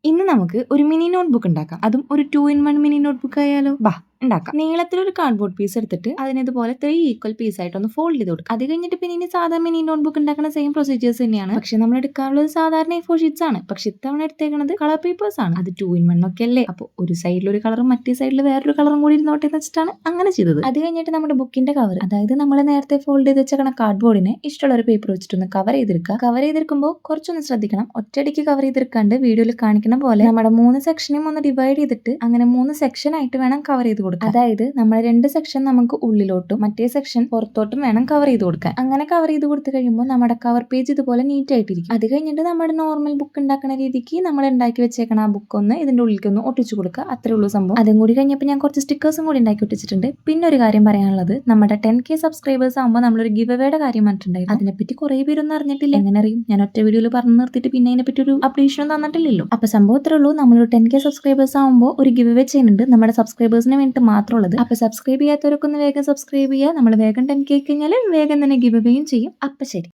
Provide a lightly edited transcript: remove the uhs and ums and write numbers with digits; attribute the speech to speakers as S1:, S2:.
S1: ഇന്ന് നമുക്ക് ഒരു മിനി നോട്ട്ബുക്ക് ഉണ്ടാക്കാം. അതും ഒരു 2-in-1 മിനി നോട്ട്ബുക്ക് ആയാലോ? ബാ ഉണ്ടാക്കാം. നീളത്തിലൊരു കാർഡ്ബോർഡ് പീസ് എടുത്തിട്ട് അതിനിതുപോലെ 3 ഈക്വൽ പീസ് ആയിട്ട് ഒന്ന് ഫോൾഡ് ചെയ്ത് കൊടുക്കുക. അത് കഴിഞ്ഞിട്ട് പിന്നെ ഇനി സാധാരണ മിനി നോട്ട്ബുക്ക് ഉണ്ടാക്കുന്ന സെയിം പ്രൊസീജിയേഴ്സ് തന്നെയാണ്. പക്ഷെ നമ്മൾ എടുക്കാറുള്ളത് സാധാരണ A4 ഷീറ്റ്സ് ആണ്. പക്ഷെ ഇത്തവണ എടുത്തേക്കുന്നത് കളർ പേപ്പേഴ്സ് ആണ്. അത് 2-in-1 ഒക്കെ അല്ലേ? അപ്പോൾ ഒരു സൈഡിൽ ഒരു കളറും മറ്റേ സൈഡിൽ വേറൊരു കളറും കൂടി ഇരുന്നോട്ടെ എന്ന് വെച്ചിട്ടാണ് അങ്ങനെ ചെയ്തത്. അത് കഴിഞ്ഞിട്ട് നമ്മുടെ ബുക്കിന്റെ കവർ, അതായത് നമ്മൾ നേരത്തെ ഫോൾഡ് ചെയ്ത് വെച്ചേക്കണ കാർഡ്ബോർഡിനെ ഇഷ്ടമുള്ള ഒരു പേപ്പർ വെച്ചിട്ടൊന്ന് കവർ ചെയ്തെടുക്കുക. കവർ ചെയ്തെടുക്കുമ്പോൾ കുറച്ചൊന്ന് ശ്രദ്ധിക്കണം. ഒറ്റയടിക്ക് കവർ ചെയ്തെടുക്കാണ്ട് വീഡിയോയിൽ കാണിക്കുന്ന പോലെ നമ്മുടെ 3 സെക്ഷനും ഒന്ന് ഡിവൈഡ് ചെയ്തിട്ട് അങ്ങനെ 3 സെക്ഷൻ ആയിട്ട് വേണം കവർ ചെയ്ത് കൊടുക്കാൻ. അതായത് നമ്മുടെ 2 സെക്ഷൻ നമുക്ക് ഉള്ളിലോട്ടും മറ്റേ സെക്ഷൻ പുറത്തോട്ടും വേണം കവർ ചെയ്ത് കൊടുക്കാൻ. അങ്ങനെ കവർ ചെയ്ത് കൊടുത്തു കഴിയുമ്പോൾ നമ്മുടെ കവർ പേജ് ഇതുപോലെ നീറ്റ് ആയിട്ടിരിക്കും. അത് കഴിഞ്ഞിട്ട് നമ്മുടെ നോർമൽ ബുക്ക് ഉണ്ടാക്കുന്ന രീതിക്ക് നമ്മൾ ഉണ്ടാക്കി വെച്ചേക്കണ ആ ബുക്ക് ഒന്ന് ഇതിന്റെ ഉള്ളിലേക്ക് ഒന്ന് ഒട്ടിച്ചു കൊടുക്കുക. അത്രേ ഉള്ളൂ സംഭവം. അതും കൂടി കഴിഞ്ഞപ്പോൾ ഞാൻ കുറച്ച് സ്റ്റിക്കേഴ്സും കൂടി ഉണ്ടാക്കി ഒട്ടിച്ചിട്ടുണ്ട്. പിന്നെ ഒരു കാര്യം പറയാനുള്ളത്, നമ്മുടെ 10K സബ്സ്ക്രൈബേഴ്സ് ആകുമ്പോൾ നമ്മളൊരു ഗിവ് അവേയുടെ കാര്യം പറഞ്ഞിട്ടുണ്ടായിരുന്നു. അതിനെപ്പറ്റി കുറെ പേരൊന്നും അറിഞ്ഞിട്ടില്ല. എങ്ങനെ അറിയും? ഞാൻ ഒറ്റ വീഡിയോയിൽ പറഞ്ഞു നിർത്തിയിട്ട് പിന്നെ അതിനെപ്പറ്റി ഒരു അപ്ഡേഷൻ തന്നിട്ടില്ലല്ലോ. അപ്പൊ സംഭവം ഇത്രേ ഉള്ളൂ. നമ്മളൊരു 10K സബ്സ്ക്രൈബേഴ്സ് ആകുമ്പോൾ ഒരു ഗിവ് അവേ ചെയ്യുന്നുണ്ട്, നമ്മുടെ സബ്സ്ക്രൈബേഴ്സിന് വേണ്ടിയിട്ട് മാത്രമുള്ളത്. അപ്പൊ സബ്സ്ക്രൈബ് ചെയ്യാത്തവരൊക്കെ ഒന്ന് വേഗം സബ്സ്ക്രൈബ് ചെയ്യുക. നമ്മൾ വേഗം 10K കഴിഞ്ഞാൽ വേഗം തന്നെ ഗിവ് അവേയും ചെയ്യും. അപ്പൊ ശരി.